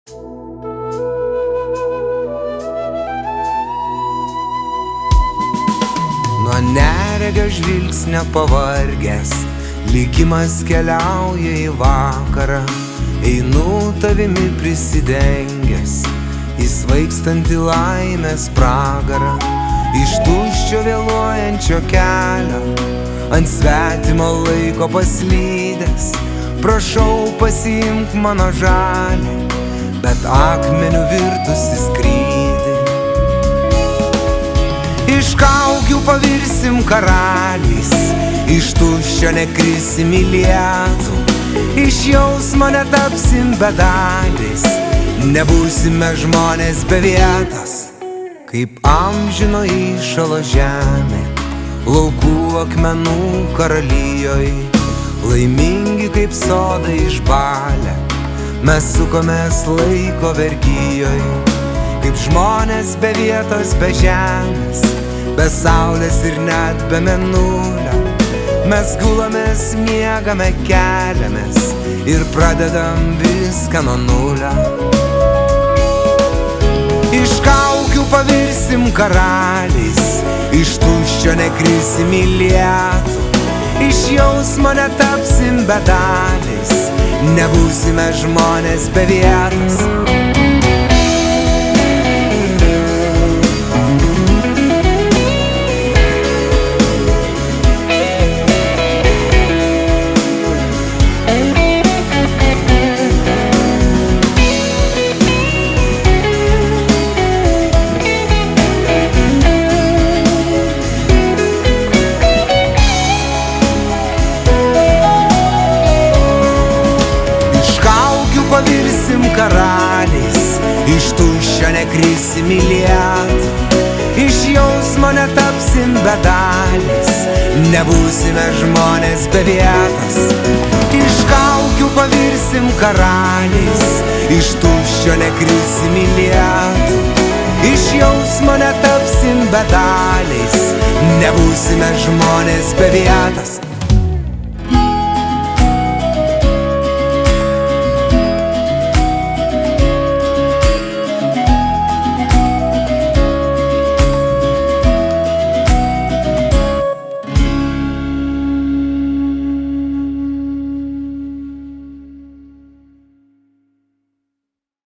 Nuo neregio žvilgsnio pavargęs, likimas keliauja į vakarą. Einu tavimi prisidengęs, į svaigstantį laimės pragarą. Iš tuščio vėluojančio kelio, ant svetimo laiko paslydęs, prašau pasiimk mano žalį, bet akmeniu virtusi skrydį. Iš kaukių pavirsim karaliais, iš tuščio nekrisim į lietų, iš jausmo netapsim bedaliais, nebūsime žmonės be vietos. Kaip amžino įšalo žemė, laukų akmenų karalijoj, laimingi kaip sodai išbalę, mes sukomės laiko vergijoj. Kaip žmonės be vietos, be žemės, be saulės ir net be mėnulio, mes gulamės, miegame, keliamės ir pradedam viską nuo nulio. Iš kaukių pavirsim karaliais, iš tuščio nekrisim į lietų, iš jausmo netapsim bedaliais, nebūsime žmonės be vietos. Pavirsim karaliais, iš tuščio nekrisim į lietų, iš jausmo netapsim bedaliais, nebūsime žmonės be vietos. Iš kaukių pavirsim karaliais, iš tuščio nekrisim į lietų, iš jausmo netapsim bedaliais, nebūsime žmonės be vietos.